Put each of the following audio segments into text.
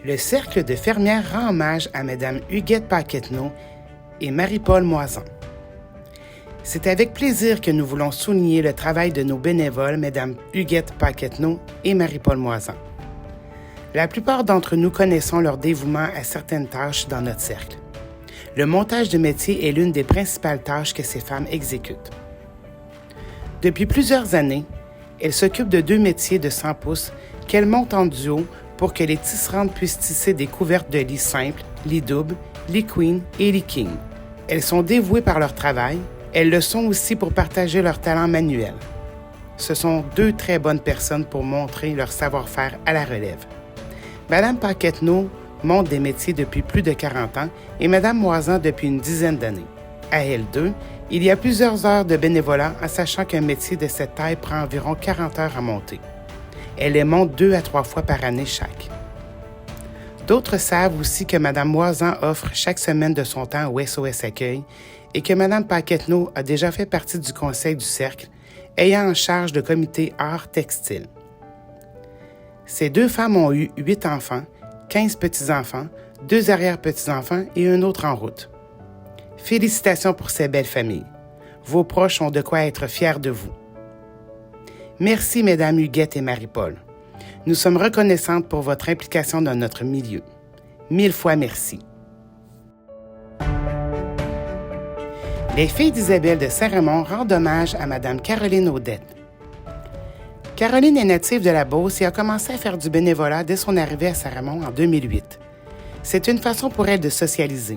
Le Cercle de fermières rend hommage à Mme Huguette Paquetteau et Marie-Paul Moisan. C'est avec plaisir que nous voulons souligner le travail de nos bénévoles, Mme Huguette Paquetteau et Marie-Paul Moisan. La plupart d'entre nous connaissons leur dévouement à certaines tâches dans notre cercle. Le montage de métier est l'une des principales tâches que ces femmes exécutent. Depuis plusieurs années, elles s'occupent de 2 métiers de 100 pouces qu'elles montent en duo pour que les tisserandes puissent tisser des couvertes de lits simples, lits doubles, lits queen et lits king. Elles sont dévouées par leur travail. Elles le sont aussi pour partager leur talent manuel. Ce sont 2 très bonnes personnes pour montrer leur savoir-faire à la relève. Mme Paquetteau monte des métiers depuis plus de 40 ans et Mme Moisan depuis une dizaine d'années. À elles 2, il y a plusieurs heures de bénévolat en sachant qu'un métier de cette taille prend environ 40 heures à monter. Elles les montent 2 à 3 fois par année chaque. D'autres savent aussi que Mme Moisan offre chaque semaine de son temps au SOS Accueil et que Mme Paquetteau a déjà fait partie du conseil du Cercle, ayant en charge le comité art textile. Ces 2 femmes ont eu 8 enfants, 15 petits-enfants, 2 arrière-petits-enfants et un autre en route. Félicitations pour ces belles familles. Vos proches ont de quoi être fiers de vous. Merci, Mesdames Huguette et Marie-Paul. Nous sommes reconnaissantes pour votre implication dans notre milieu. 1000 fois merci. Les filles d'Isabelle de Saint-Raymond rendent hommage à Mme Caroline Audette. Caroline est native de la Beauce et a commencé à faire du bénévolat dès son arrivée à Saint-Raymond en 2008. C'est une façon pour elle de socialiser.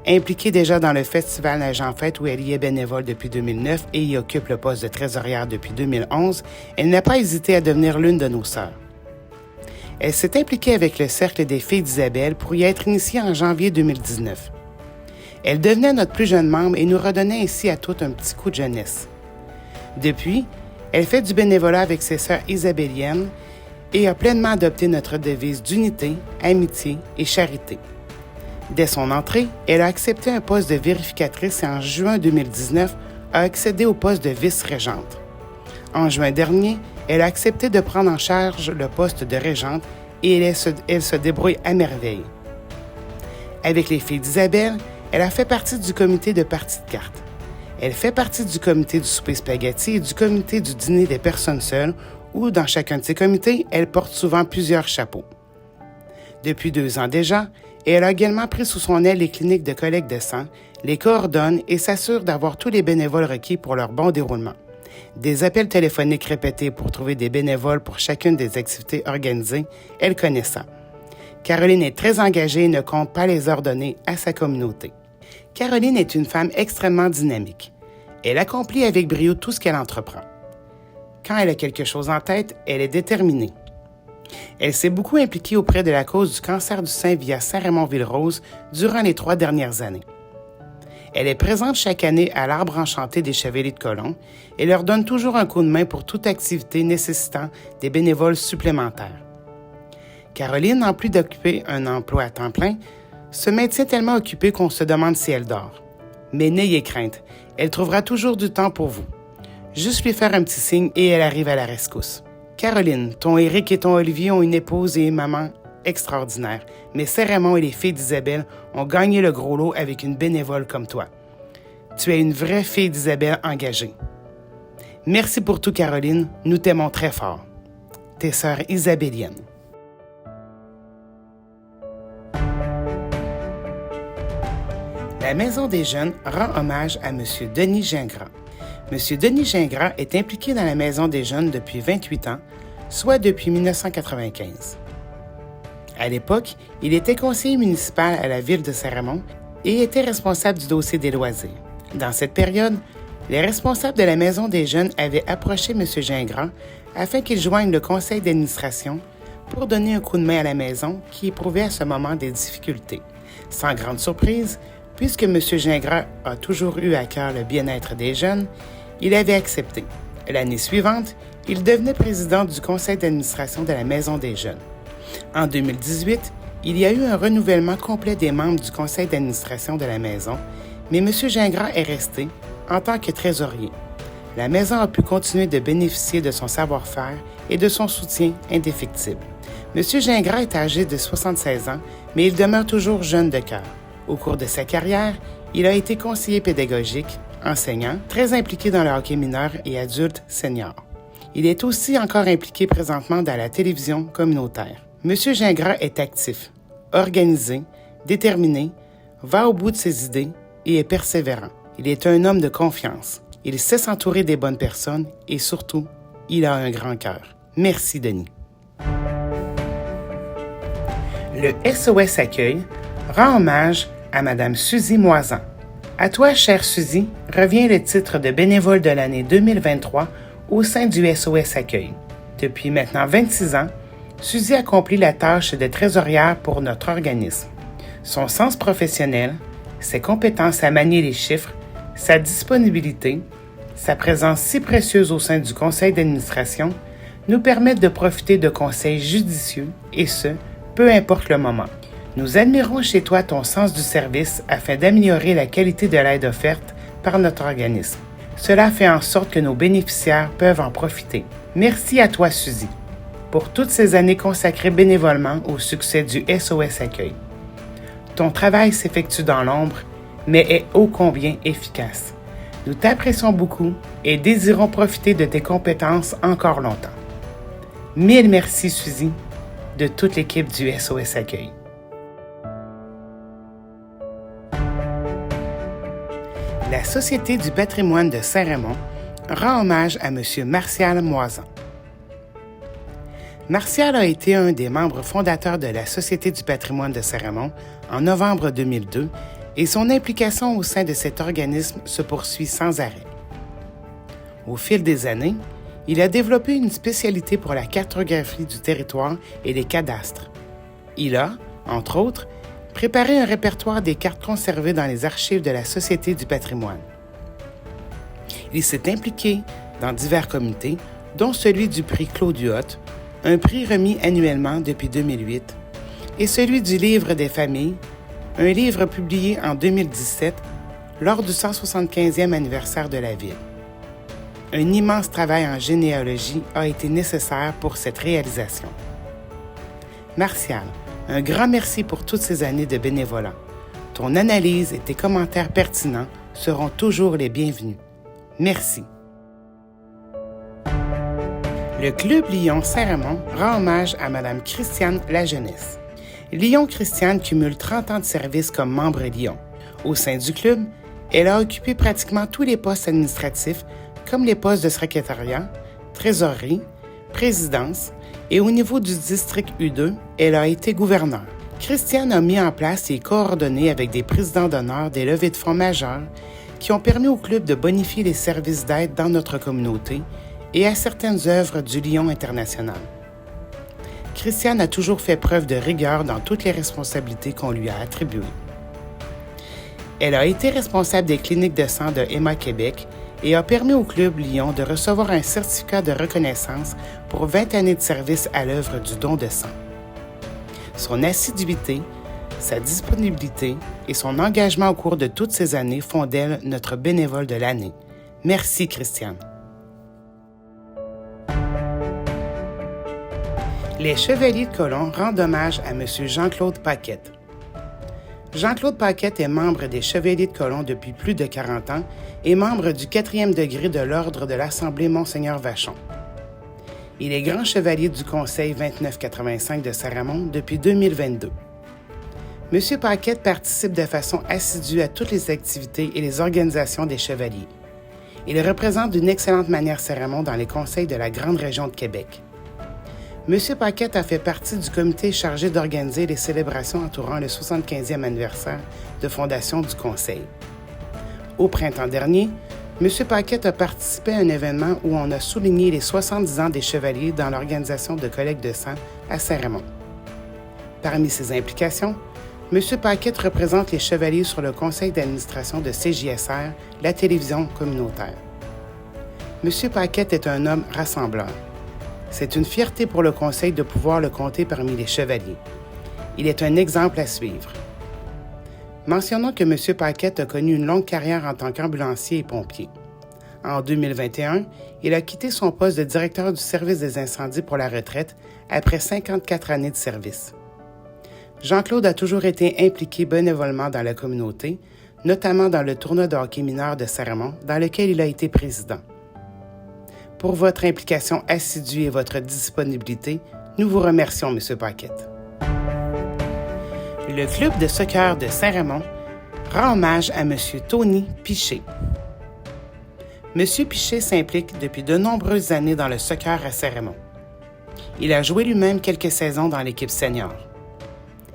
Impliquée déjà dans le festival Neige en Fête où elle y est bénévole depuis 2009 et y occupe le poste de trésorière depuis 2011, elle n'a pas hésité à devenir l'une de nos sœurs. Elle s'est impliquée avec le Cercle des filles d'Isabelle pour y être initiée en janvier 2019. Elle devenait notre plus jeune membre et nous redonnait ainsi à toutes un petit coup de jeunesse. Depuis, elle fait du bénévolat avec ses sœurs isabelliennes et a pleinement adopté notre devise d'unité, amitié et charité. Dès son entrée, elle a accepté un poste de vérificatrice et en juin 2019 a accédé au poste de vice-régente. En juin dernier, elle a accepté de prendre en charge le poste de régente et elle se débrouille à merveille. Avec les filles d'Isabelle, elle a fait partie du comité de partie de cartes. Elle fait partie du comité du souper spaghetti et du comité du dîner des personnes seules où, dans chacun de ces comités, elle porte souvent plusieurs chapeaux. Depuis 2 ans déjà, elle a également pris sous son aile les cliniques de collecte de sang, les coordonne et s'assure d'avoir tous les bénévoles requis pour leur bon déroulement. Des appels téléphoniques répétés pour trouver des bénévoles pour chacune des activités organisées, elle connaît ça. Caroline est très engagée et ne compte pas les heures données à sa communauté. Caroline est une femme extrêmement dynamique. Elle accomplit avec brio tout ce qu'elle entreprend. Quand elle a quelque chose en tête, elle est déterminée. Elle s'est beaucoup impliquée auprès de la cause du cancer du sein via Saint-Raymond-Ville-Rose durant les 3 dernières années. Elle est présente chaque année à l'Arbre enchanté des Chevaliers de Colomb et leur donne toujours un coup de main pour toute activité nécessitant des bénévoles supplémentaires. Caroline, en plus d'occuper un emploi à temps plein, se maintient tellement occupée qu'on se demande si elle dort. Mais n'ayez crainte, elle trouvera toujours du temps pour vous. Juste lui faire un petit signe et elle arrive à la rescousse. Caroline, ton Éric et ton Olivier ont une épouse et une maman extraordinaire, mais Saint-Raymond et les filles d'Isabelle ont gagné le gros lot avec une bénévole comme toi. Tu es une vraie fille d'Isabelle engagée. Merci pour tout, Caroline. Nous t'aimons très fort. Tes sœurs isabelliennes. La Maison des Jeunes rend hommage à M. Denis Gingras. M. Denis Gingras est impliqué dans la Maison des Jeunes depuis 28 ans, soit depuis 1995. À l'époque, il était conseiller municipal à la ville de Saint-Raymond et était responsable du dossier des loisirs. Dans cette période, les responsables de la Maison des Jeunes avaient approché M. Gingras afin qu'il joigne le conseil d'administration pour donner un coup de main à la maison qui éprouvait à ce moment des difficultés. Sans grande surprise, puisque M. Gingras a toujours eu à cœur le bien-être des jeunes, il avait accepté. L'année suivante, il devenait président du conseil d'administration de la Maison des Jeunes. En 2018, il y a eu un renouvellement complet des membres du conseil d'administration de la Maison, mais M. Gingras est resté en tant que trésorier. La Maison a pu continuer de bénéficier de son savoir-faire et de son soutien indéfectible. M. Gingras est âgé de 76 ans, mais il demeure toujours jeune de cœur. Au cours de sa carrière, il a été conseiller pédagogique, enseignant, très impliqué dans le hockey mineur et adulte senior. Il est aussi encore impliqué présentement dans la télévision communautaire. M. Gingras est actif, organisé, déterminé, va au bout de ses idées et est persévérant. Il est un homme de confiance. Il sait s'entourer des bonnes personnes et surtout, il a un grand cœur. Merci, Denis. Le SOS Accueil rend hommage à Mme Suzy Moisan. À toi, chère Suzy, revient le titre de bénévole de l'année 2023 au sein du SOS Accueil. Depuis maintenant 26 ans, Suzy accomplit la tâche de trésorière pour notre organisme. Son sens professionnel, ses compétences à manier les chiffres, sa disponibilité, sa présence si précieuse au sein du conseil d'administration nous permettent de profiter de conseils judicieux et ce, peu importe le moment. Nous admirons chez toi ton sens du service afin d'améliorer la qualité de l'aide offerte par notre organisme. Cela fait en sorte que nos bénéficiaires peuvent en profiter. Merci à toi, Suzy, pour toutes ces années consacrées bénévolement au succès du SOS Accueil. Ton travail s'effectue dans l'ombre, mais est ô combien efficace. Nous t'apprécions beaucoup et désirons profiter de tes compétences encore longtemps. Mille merci, Suzy, de toute l'équipe du SOS Accueil. La Société du patrimoine de Saint-Raymond rend hommage à M. Martial Moisan. Martial a été un des membres fondateurs de la Société du patrimoine de Saint-Raymond en novembre 2002 et son implication au sein de cet organisme se poursuit sans arrêt. Au fil des années, il a développé une spécialité pour la cartographie du territoire et les cadastres. Il a, entre autres, préparé un répertoire des cartes conservées dans les archives de la Société du patrimoine. Il s'est impliqué dans divers comités, dont celui du prix Claude Huot, un prix remis annuellement depuis 2008, et celui du Livre des familles, un livre publié en 2017 lors du 175e anniversaire de la ville. Un immense travail en généalogie a été nécessaire pour cette réalisation. Martial, un grand merci pour toutes ces années de bénévolat. Ton analyse et tes commentaires pertinents seront toujours les bienvenus. Merci. Le Club Lyon Saint-Raymond rend hommage à Mme Christiane Lajeunesse. Lyon Christiane cumule 30 ans de service comme membre Lyon. Au sein du club, elle a occupé pratiquement tous les postes administratifs, comme les postes de secrétariat, trésorerie, présidence, et au niveau du district U2, elle a été gouverneure. Christiane a mis en place et coordonné avec des présidents d'honneur des levées de fonds majeures qui ont permis au club de bonifier les services d'aide dans notre communauté et à certaines œuvres du Lyon international. Christiane a toujours fait preuve de rigueur dans toutes les responsabilités qu'on lui a attribuées. Elle a été responsable des cliniques de sang de Emma Québec et a permis au Club Lyon de recevoir un certificat de reconnaissance pour 20 années de service à l'œuvre du don de sang. Son assiduité, sa disponibilité et son engagement au cours de toutes ces années font d'elle notre bénévole de l'année. Merci, Christiane. Les Chevaliers de Colomb rendent hommage à M. Jean-Claude Paquette. Jean-Claude Paquette est membre des Chevaliers de Colomb depuis plus de 40 ans et membre du 4e degré de l'Ordre de l'Assemblée Monseigneur Vachon. Il est grand chevalier du Conseil 2985 de Saint-Raymond depuis 2022. M. Paquette participe de façon assidue à toutes les activités et les organisations des Chevaliers. Il représente d'une excellente manière Saint-Raymond dans les conseils de la Grande Région de Québec. M. Paquette a fait partie du comité chargé d'organiser les célébrations entourant le 75e anniversaire de fondation du Conseil. Au printemps dernier, M. Paquette a participé à un événement où on a souligné les 70 ans des Chevaliers dans l'organisation de collecte de sang à Saint-Raymond. Parmi ses implications, M. Paquette représente les Chevaliers sur le conseil d'administration de CJSR, la télévision communautaire. M. Paquette est un homme rassembleur. C'est une fierté pour le conseil de pouvoir le compter parmi les chevaliers. Il est un exemple à suivre. Mentionnons que M. Paquette a connu une longue carrière en tant qu'ambulancier et pompier. En 2021, il a quitté son poste de directeur du service des incendies pour la retraite après 54 années de service. Jean-Claude a toujours été impliqué bénévolement dans la communauté, notamment dans le tournoi de hockey mineur de Saint-Raymond, dans lequel il a été président. Pour votre implication assidue et votre disponibilité, nous vous remercions, M. Paquette. Le club de soccer de Saint-Raymond rend hommage à M. Tony Piché. M. Piché s'implique depuis de nombreuses années dans le soccer à Saint-Raymond. Il a joué lui-même quelques saisons dans l'équipe senior.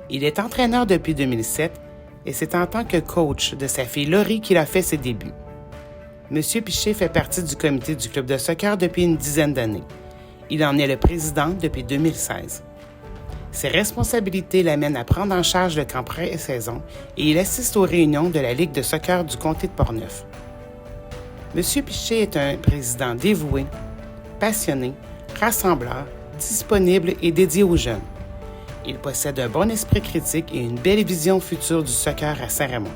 Il est entraîneur depuis 2007 et c'est en tant que coach de sa fille Laurie qu'il a fait ses débuts. M. Piché fait partie du comité du club de soccer depuis une dizaine d'années. Il en est le président depuis 2016. Ses responsabilités l'amènent à prendre en charge le camp pré-saison et il assiste aux réunions de la Ligue de soccer du comté de Portneuf. M. Piché est un président dévoué, passionné, rassembleur, disponible et dédié aux jeunes. Il possède un bon esprit critique et une belle vision future du soccer à Saint-Raymond.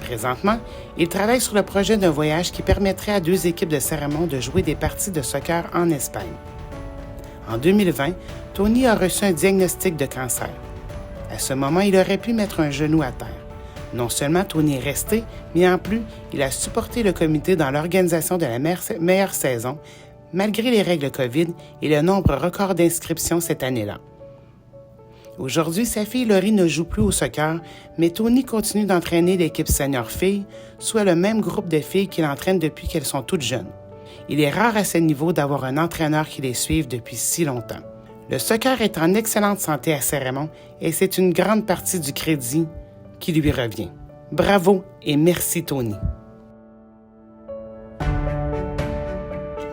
Présentement, il travaille sur le projet d'un voyage qui permettrait à 2 équipes de Saint-Raymond de jouer des parties de soccer en Espagne. En 2020, Tony a reçu un diagnostic de cancer. À ce moment, il aurait pu mettre un genou à terre. Non seulement Tony est resté, mais en plus, il a supporté le comité dans l'organisation de la meilleure saison, malgré les règles COVID et le nombre record d'inscriptions cette année-là. Aujourd'hui, sa fille Laurie ne joue plus au soccer, mais Tony continue d'entraîner l'équipe senior filles, soit le même groupe de filles qu'il entraîne depuis qu'elles sont toutes jeunes. Il est rare à ce niveau d'avoir un entraîneur qui les suive depuis si longtemps. Le soccer est en excellente santé à Saint-Raymond et c'est une grande partie du crédit qui lui revient. Bravo et merci Tony.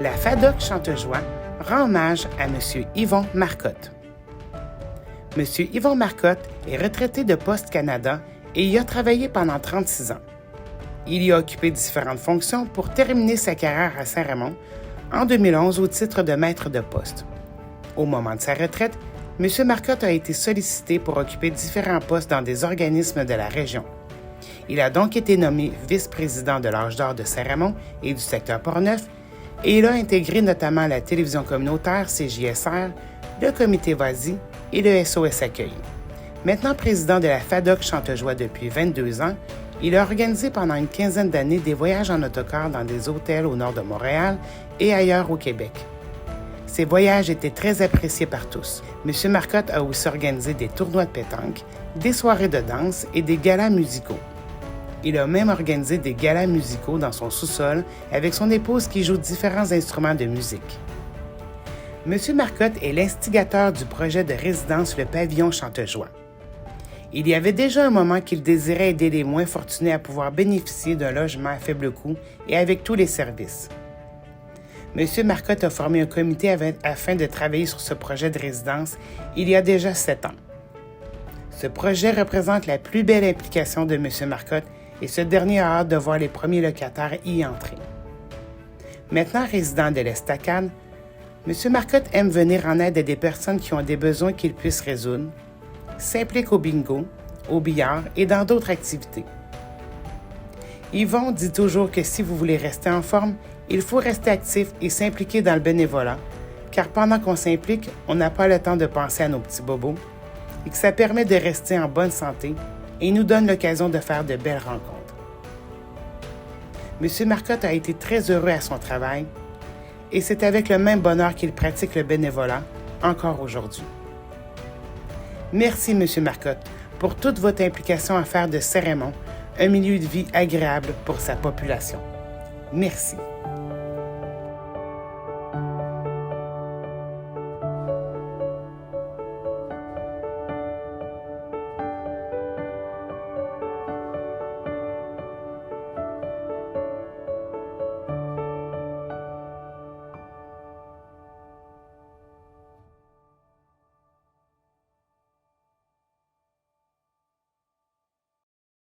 La FADOC Chantejoie rend hommage à M. Yvon Marcotte. M. Yvon Marcotte est retraité de Poste Canada et y a travaillé pendant 36 ans. Il y a occupé différentes fonctions pour terminer sa carrière à Saint-Raymond en 2011 au titre de maître de poste. Au moment de sa retraite, M. Marcotte a été sollicité pour occuper différents postes dans des organismes de la région. Il a donc été nommé vice-président de l'Âge d'or de Saint-Raymond et du secteur Portneuf et il a intégré notamment la télévision communautaire CJSR, le comité Vas-y et le SOS Accueil. Maintenant président de la FADOC Chantejoie depuis 22 ans, il a organisé pendant une quinzaine d'années des voyages en autocar dans des hôtels au nord de Montréal et ailleurs au Québec. Ces voyages étaient très appréciés par tous. M. Marcotte a aussi organisé des tournois de pétanque, des soirées de danse et des galas musicaux. Il a même organisé des galas musicaux dans son sous-sol avec son épouse qui joue différents instruments de musique. M. Marcotte est l'instigateur du projet de résidence Le Pavillon Chantejoie. Il y avait déjà un moment qu'il désirait aider les moins fortunés à pouvoir bénéficier d'un logement à faible coût et avec tous les services. M. Marcotte a formé un comité afin de travailler sur ce projet de résidence il y a déjà 7 ans. Ce projet représente la plus belle implication de M. Marcotte et ce dernier a hâte de voir les premiers locataires y entrer. Maintenant résident de l'Estacade, M. Marcotte aime venir en aide à des personnes qui ont des besoins qu'il puisse résoudre, s'implique au bingo, au billard et dans d'autres activités. Yvon dit toujours que si vous voulez rester en forme, il faut rester actif et s'impliquer dans le bénévolat, car pendant qu'on s'implique, on n'a pas le temps de penser à nos petits bobos et que ça permet de rester en bonne santé et nous donne l'occasion de faire de belles rencontres. M. Marcotte a été très heureux à son travail et c'est avec le même bonheur qu'il pratique le bénévolat encore aujourd'hui. Merci, M. Marcotte, pour toute votre implication à faire de Saint-Raymond un milieu de vie agréable pour sa population. Merci.